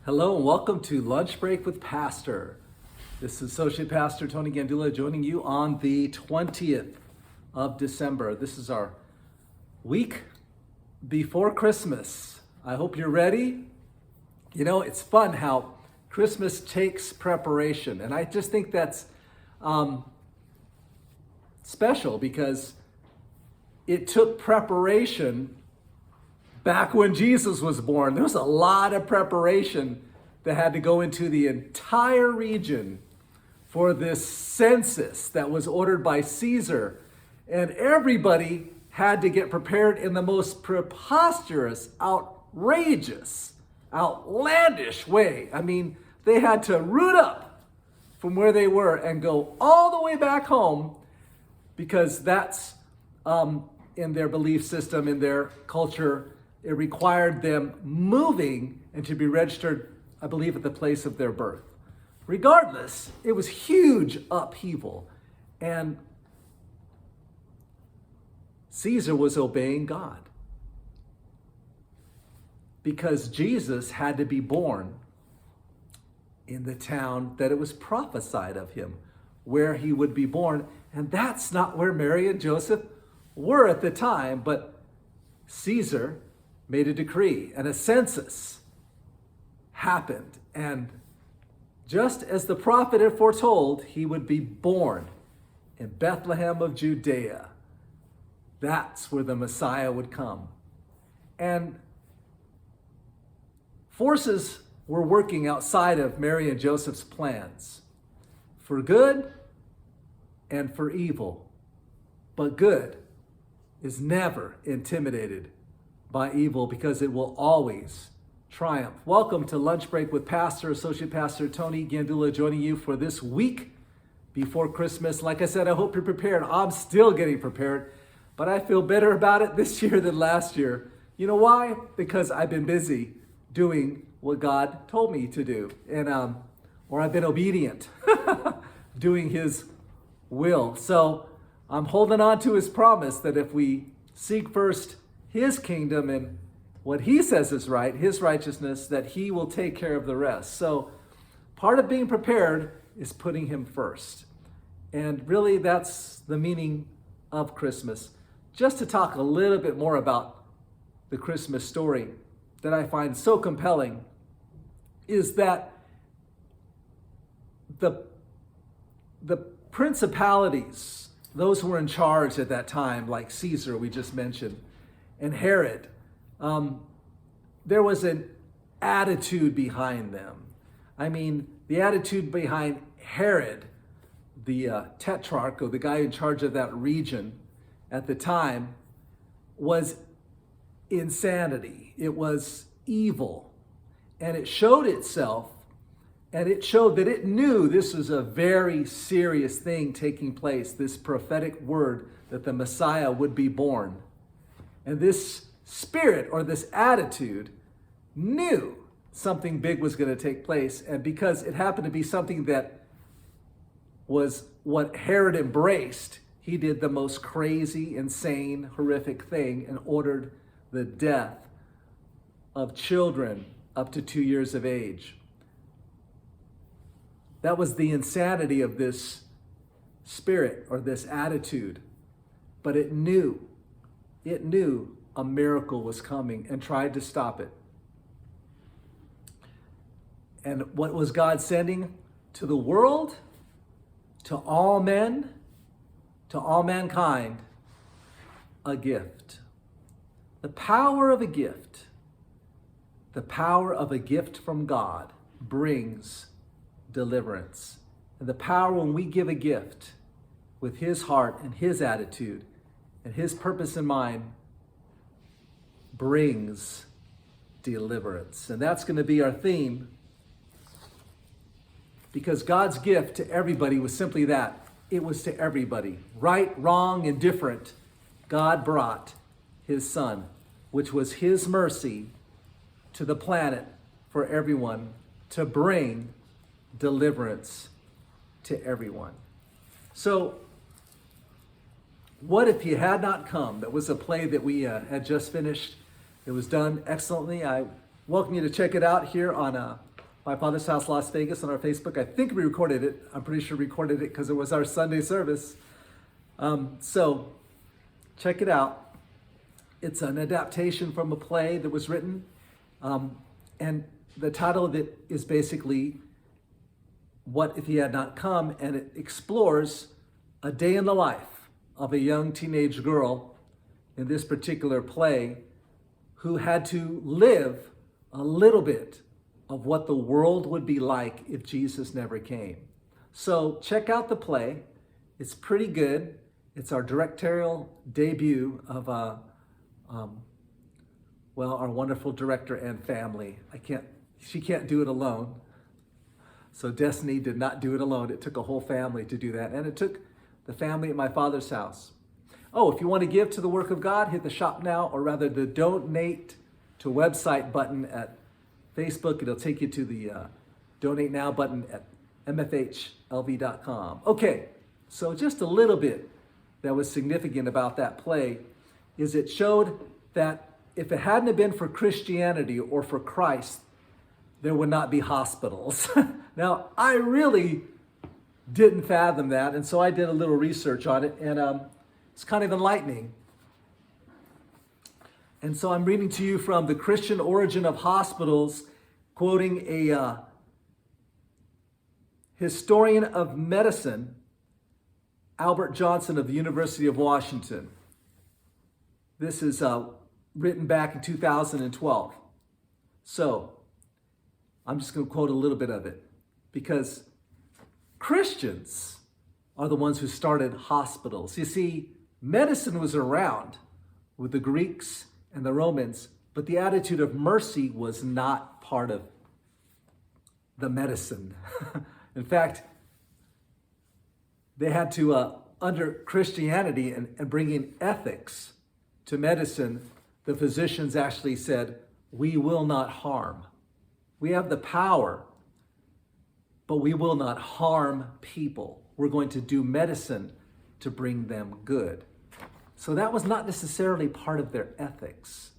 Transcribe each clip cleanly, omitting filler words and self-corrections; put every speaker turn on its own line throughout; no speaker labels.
Hello and welcome to Lunch Break with Pastor. This is Associate Pastor Tony Gandula joining you on the 20th of December. This is our week before Christmas. I hope you're ready. You know, it's fun how Christmas takes preparation, and I just think that's special because it took preparation. Back when Jesus was born, there was a lot of preparation that had to go into the entire region for this census that was ordered by Caesar. And everybody had to get prepared in the most preposterous, outrageous, outlandish way. I mean, they had to root up from where they were and go all the way back home because that's in their belief system, in their culture. It required them moving and to be registered, I believe, at the place of their birth. Regardless, it was huge upheaval. And Caesar was obeying God because Jesus had to be born in the town that it was prophesied of him, where he would be born. And that's not where Mary and Joseph were at the time, but Caesar made a decree and a census happened. And just as the prophet had foretold, he would be born in Bethlehem of Judea. That's where the Messiah would come. And forces were working outside of Mary and Joseph's plans for good and for evil. But good is never intimidated by evil because it will always triumph. Welcome to Lunch Break with Pastor, Associate Pastor Tony Gandula, joining you for this week before Christmas. Like I said, I hope you're prepared. I'm still getting prepared, but I feel better about it this year than last year. You know why? Because I've been busy doing what God told me to do, and or I've been obedient, doing His will. So I'm holding on to His promise that if we seek first His kingdom and what He says is right, His righteousness, that He will take care of the rest. So part of being prepared is putting Him first. And really that's the meaning of Christmas. Just to talk a little bit more about the Christmas story that I find so compelling is that the principalities, those who were in charge at that time, like Caesar we just mentioned, and Herod, there was an attitude behind them. I mean, the attitude behind Herod, the tetrarch, or the guy in charge of that region at the time, was insanity. It was evil. And it showed itself, and it showed that it knew this was a very serious thing taking place, this prophetic word that the Messiah would be born. And this spirit or this attitude knew something big was going to take place. And because it happened to be something that was what Herod embraced, he did the most crazy, insane, horrific thing and ordered the death of children up to 2 years of age. That was the insanity of this spirit or this attitude. But it knew a miracle was coming and tried to stop it. And what was God sending to the world, to all men, to all mankind? A gift. The power of a gift. The power of a gift from God brings deliverance. And the power when we give a gift with His heart and His attitude and His purpose in mind brings deliverance. And that's going to be our theme, because God's gift to everybody was simply that. It was to everybody. Right, wrong, indifferent. God brought His Son, which was His mercy to the planet for everyone, to bring deliverance to everyone. So what if He had not come? That was a play that we had just finished. It was done excellently. I welcome you to check it out here on My Father's House, Las Vegas on our Facebook. I think we recorded it. I'm pretty sure we recorded it because it was our Sunday service. So check it out. It's an adaptation from a play that was written. And the title of it is basically What If He Had Not Come? And it explores a day in the life of a young teenage girl in this particular play who had to live a little bit of what the world would be like if Jesus never came. So check out the play. It's pretty good. It's our directorial debut of our wonderful director and family. She can't do it alone. So Destiny did not do it alone. It took a whole family to do that. And it took the family at My Father's House. Oh, if you want to give to the work of God, hit the shop now, or rather the donate to website button at Facebook. It'll take you to the donate now button at mfhlv.com. Okay, so just a little bit that was significant about that play is it showed that if it hadn't been for Christianity or for Christ, there would not be hospitals. Now, I really didn't fathom that, and so I did a little research on it, and it's kind of enlightening. And so I'm reading to you from The Christian Origin of Hospitals, quoting a historian of medicine, Albert Johnson of the University of Washington. This is written back in 2012. So I'm just going to quote a little bit of it because Christians are the ones who started hospitals. You see, medicine was around with the Greeks and the Romans, but the attitude of mercy was not part of the medicine. In fact, they had to, under Christianity and bringing ethics to medicine, the physicians actually said, we will not harm. We have the power, but we will not harm people. We're going to do medicine to bring them good. So that was not necessarily part of their ethics.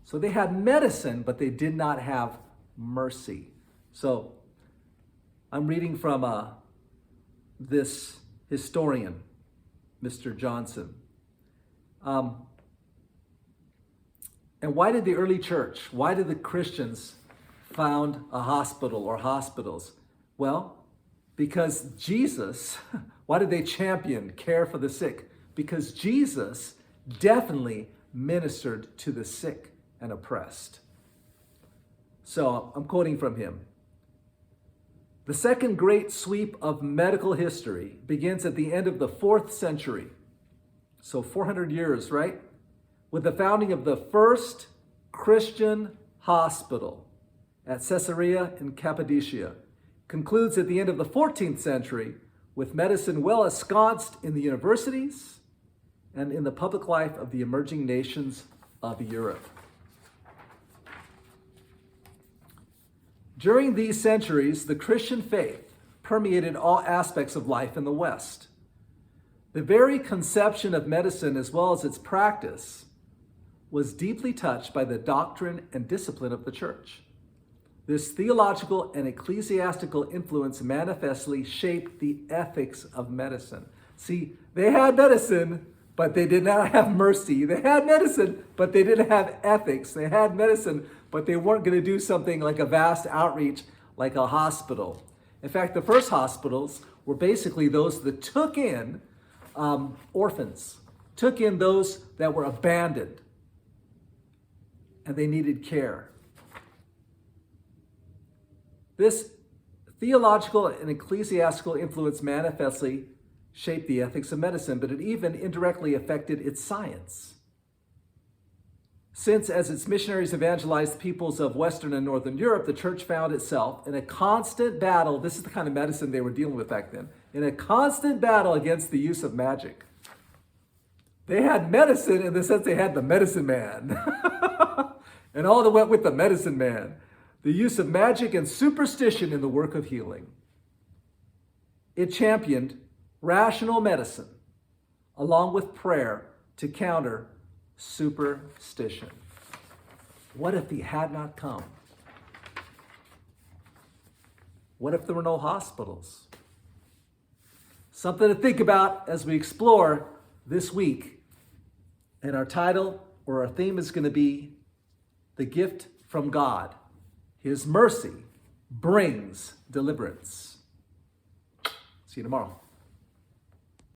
So they had medicine, but they did not have mercy. So I'm reading from this historian, Mr. Johnson. And why did the early church, why did the Christians found a hospital or hospitals? Well, because Jesus, why did they champion care for the sick? Because Jesus definitely ministered to the sick and oppressed. So I'm quoting from him. The second great sweep of medical history begins at the end of the 4th century. So 400 years, right? With the founding of the first Christian hospital at Caesarea in Cappadocia. Concludes at the end of the 14th century with medicine well ensconced in the universities and in the public life of the emerging nations of Europe. During these centuries, the Christian faith permeated all aspects of life in the West. The very conception of medicine, as well as its practice, was deeply touched by the doctrine and discipline of the church. This theological and ecclesiastical influence manifestly shaped the ethics of medicine. See, they had medicine, but they did not have mercy. They had medicine, but they didn't have ethics. They had medicine, but they weren't going to do something like a vast outreach like a hospital. In fact, the first hospitals were basically those that took in orphans, took in those that were abandoned, and they needed care. This theological and ecclesiastical influence manifestly shaped the ethics of medicine, but it even indirectly affected its science. Since, as its missionaries evangelized peoples of Western and Northern Europe, the church found itself in a constant battle. This is the kind of medicine they were dealing with back then. In a constant battle against the use of magic. They had medicine in the sense they had the medicine man. And all that went with the medicine man. The use of magic and superstition in the work of healing. It championed rational medicine along with prayer to counter superstition. What if he had not come? What if there were no hospitals? Something to think about as we explore this week. And our title or our theme is going to be The Gift from God. His mercy brings deliverance. See you tomorrow.